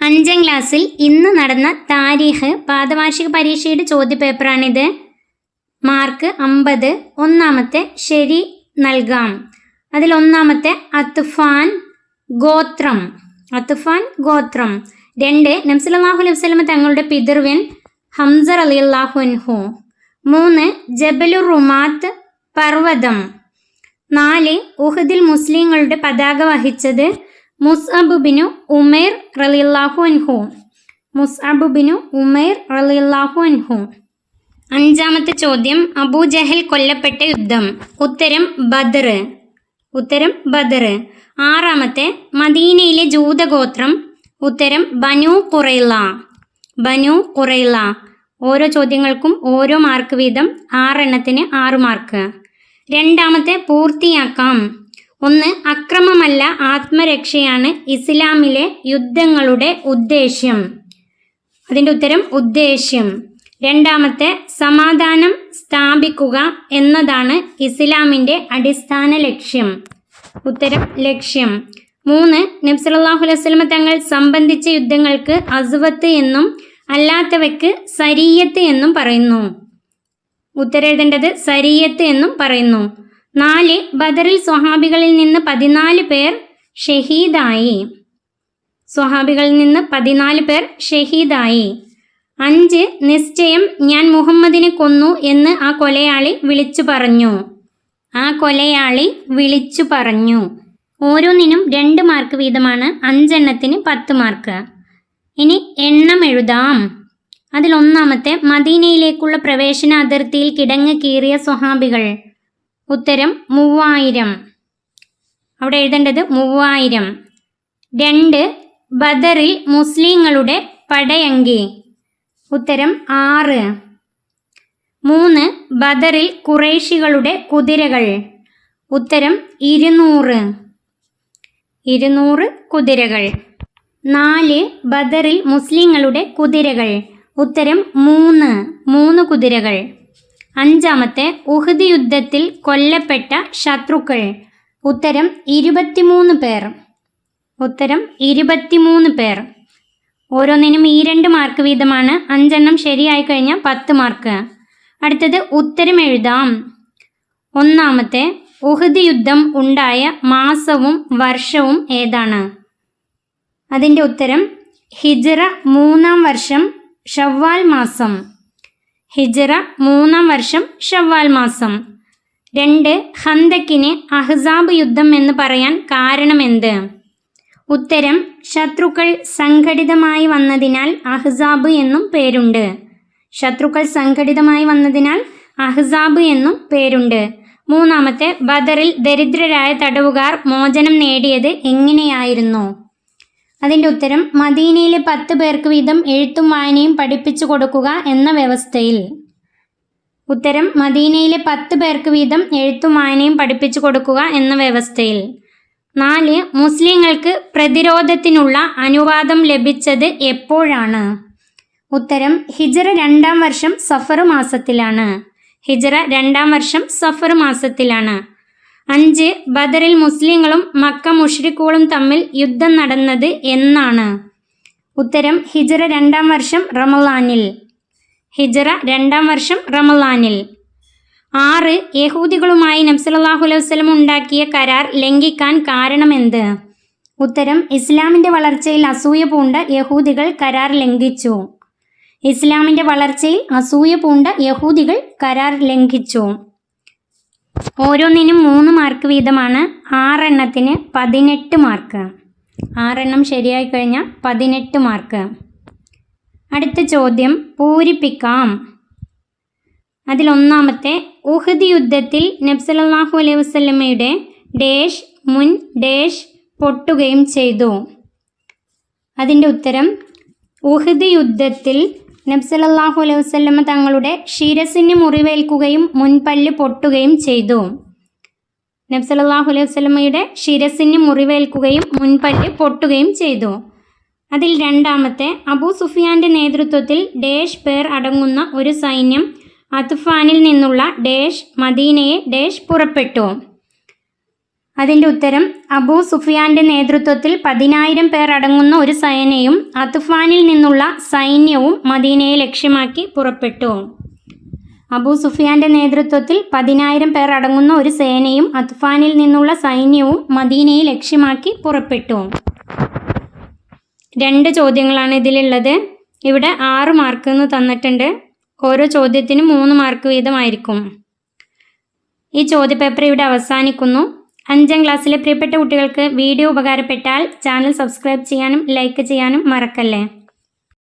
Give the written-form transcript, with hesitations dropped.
5ാം ക്ലാസ്സിൽ ഇന്ന് നടന്ന താരീഖ് പാദവാർഷിക പരീക്ഷയുടെ ചോദ്യപേപ്പറാണിത്. മാർക്ക് 50. ഒന്നാമത്തെ ശരി നൽകാം. അതിൽ ഒന്നാമത്തെ അത്ഫാൻ ഗോത്രം. 2 നബി സല്ലല്ലാഹു അലൈഹി വസല്ലം തങ്ങളുടെ പിതൃവ്യൻ ഹംസ റളിയല്ലാഹു അൻഹു. 3 ജബലുർ റുമാത്ത് പർവ്വതം. 4 ഉഹദിൽ മുസ്ലിങ്ങളുടെ പതാക വഹിച്ചത് മുസ്അബ് ബിനു ഉമൈർ റളിയല്ലാഹു അൻഹു. 5ാമത്തെ ചോദ്യം അബൂജഹൽ കൊല്ലപ്പെട്ട യുദ്ധം. ഉത്തരം ബദർ. 6ാമത്തെ മദീനയിലെ ജൂതഗോത്രം. ഉത്തരം ബനു ഖുറൈള. ഓരോ ചോദ്യങ്ങൾക്കും ഓരോ മാർക്ക് വീതം, 6 എണ്ണത്തിന് 6 മാർക്ക്. 2ാമത്തെ പൂർത്തിയാക്കാം. 1 അക്രമമല്ല ആത്മരക്ഷയാണ് ഇസ്ലാമിലെ യുദ്ധങ്ങളുടെ ഉദ്ദേശ്യം. അതിൻ്റെ ഉത്തരം ഉദ്ദേശ്യം. 2ാമത്തെ സമാധാനം സ്ഥാപിക്കുക എന്നതാണ് ഇസ്ലാമിൻ്റെ അടിസ്ഥാന ലക്ഷ്യം. ഉത്തരം ലക്ഷ്യം. 3 നബി സല്ലല്ലാഹു അലൈഹി വസല്ലം തങ്ങൾ സംബന്ധിച്ച യുദ്ധങ്ങൾക്ക് അസ്വത്ത് എന്നും അല്ലാത്തവയ്ക്ക് സരിയത്ത് എന്നും പറയുന്നു. ഉത്തരം എഴുതേണ്ടത് സരിയത്ത് എന്നും പറയുന്നു. 4 ബദറിൽ സ്വഹാബികളിൽ നിന്ന് 14 പേർ ഷഹീദായി. 5 നിശ്ചയം ഞാൻ മുഹമ്മദിനെ കൊന്നു എന്ന് ആ കൊലയാളി വിളിച്ചു പറഞ്ഞു. ഓരോന്നിനും 2 മാർക്ക് വീതമാണ്. 5 എണ്ണത്തിന് 10 മാർക്ക്. ഇനി എണ്ണം എഴുതാം. അതിൽ ഒന്നാമത്തെ മദീനയിലേക്കുള്ള പ്രവേശന അതിർത്തിയിൽ കിടങ്ങ് കീറിയ സ്വഹാബികൾ. ഉത്തരം 3000. അവിടെ എഴുതേണ്ടത് 3000. 2 ബദറിൽ മുസ്ലിങ്ങളുടെ പടയങ്കി. ഉത്തരം 6. 3 ബദറിൽ ഖുറൈശികളുടെ കുതിരകൾ. ഉത്തരം 200 കുതിരകൾ. 4 ബദറിൽ മുസ്ലിങ്ങളുടെ കുതിരകൾ. ഉത്തരം 3 കുതിരകൾ. 5ാമത്തെ ഉഹദ് യുദ്ധത്തിൽ കൊല്ലപ്പെട്ട ശത്രുക്കൾ. ഉത്തരം 23 പേർ. ഓരോന്നിനും 2 മാർക്ക് വീതമാണ്. 5 എണ്ണം ശരിയായി കഴിഞ്ഞാൽ 10 മാർക്ക്. അടുത്തത് ഉത്തരം എഴുതാം. ഒന്നാമത്തെ ഉഹദ് യുദ്ധം ഉണ്ടായ മാസവും വർഷവും ഏതാണ്? അതിൻ്റെ ഉത്തരം ഹിജ്റ 3-ാം വർഷം ഷവ്വാൽ മാസം. 2 ഖന്തക്കിനെ അഹ്സാബ് യുദ്ധം എന്ന് പറയാൻ കാരണമെന്ത്? ഉത്തരം ശത്രുക്കൾ സംഘടിതമായി വന്നതിനാൽ അഹ്സാബ് എന്നും പേരുണ്ട്. 3ാമത്തെ ബദറിൽ ദരിദ്രരായ തടവുകാർ മോചനം നേടിയത് എങ്ങനെയായിരുന്നു? അതിൻ്റെ ഉത്തരം മദീനയിലെ 10 പേർക്ക് വീതം എഴുത്തും വായനയും പഠിപ്പിച്ചു കൊടുക്കുക എന്ന വ്യവസ്ഥയിൽ. ഉത്തരം മദീനയിലെ 10 പേർക്ക് വീതം എഴുത്തും വായനയും പഠിപ്പിച്ചു കൊടുക്കുക എന്ന വ്യവസ്ഥയിൽ. 4 മുസ്ലിങ്ങൾക്ക് പ്രതിരോധത്തിനുള്ള അനുവാദം ലഭിച്ചത് എപ്പോഴാണ്? ഉത്തരം ഹിജ്റ 2-ാം വർഷം സഫർ മാസത്തിലാണ്. 5 ബദറിൽ മുസ്ലിങ്ങളും മക്ക മുശ്രിക്കുകളും തമ്മിൽ യുദ്ധം നടന്നത് എന്നാണ്? ഉത്തരം ഹിജ്റ 2-ാം വർഷം റമളാനിൽ. 6 യഹൂദികളുമായി നബി സല്ലല്ലാഹു അലൈഹി വസല്ലം ഉണ്ടാക്കിയ കരാർ ലംഘിക്കാൻ കാരണമെന്ത്? ഉത്തരം ഇസ്ലാമിൻ്റെ വളർച്ചയിൽ അസൂയ പൂണ്ട യഹൂദികൾ കരാർ ലംഘിച്ചു. ഓരോന്നിനും 3 മാർക്ക് വീതമാണ്. 6 എണ്ണത്തിന് 18 മാർക്ക്. 6 എണ്ണം ശരിയായി കഴിഞ്ഞാൽ 18 മാർക്ക്. അടുത്ത ചോദ്യം പൂരിപ്പിക്കാം. അതിൽ ഒന്നാമത്തെ ഉഹദ് യുദ്ധത്തിൽ നബി സല്ലല്ലാഹു അലൈഹി വസല്ലമയുടെ മുൻ പൊട്ടുകയും ചെയ്തു. അതിൻ്റെ ഉത്തരം ഉഹദ് യുദ്ധത്തിൽ നബി സല്ലല്ലാഹു അലൈഹി വസല്ലമ തങ്ങളുടെ ശിരസിന് മുറിവേൽക്കുകയും മുൻപല്ല് പൊട്ടുകയും ചെയ്തു. അതിൽ രണ്ടാമത്തെ അബൂ സുഫിയാന്റെ നേതൃത്വത്തിൽ പേർ അടങ്ങുന്ന ഒരു സൈന്യം അത്ഫാനിൽ നിന്നുള്ള മദീനയെ പുറപ്പെട്ടു. അതിൻ്റെ ഉത്തരം അബൂ സുഫിയാന്റെ നേതൃത്വത്തിൽ 10,000 പേർ അടങ്ങുന്ന ഒരു സേനയും അത്ഫാനിൽ നിന്നുള്ള സൈന്യവും മദീനയെ ലക്ഷ്യമാക്കി പുറപ്പെട്ടു. അബൂ സുഫിയാന്റെ നേതൃത്വത്തിൽ 10,000 പേർ അടങ്ങുന്ന ഒരു സേനയും അത്ഫാനിൽ നിന്നുള്ള സൈന്യവും മദീനയെ ലക്ഷ്യമാക്കി പുറപ്പെട്ടു. 2 ചോദ്യങ്ങളാണ് ഇതിലുള്ളത്. ഇവിടെ 6 മാർക്ക് എന്ന് തന്നിട്ടുണ്ട്. ഓരോ ചോദ്യത്തിനും 3 മാർക്ക് വീതമായിരിക്കും. ഈ ചോദ്യപേപ്പർ ഇവിടെ അവസാനിക്കുന്നു. 5ാം ക്ലാസ്സിലെ പ്രിയപ്പെട്ട കുട്ടികൾക്ക് വീഡിയോ ഉപകാരപ്പെട്ടാൽ ചാനൽ സബ്സ്ക്രൈബ് ചെയ്യാനും ലൈക്ക് ചെയ്യാനും മറക്കല്ലേ.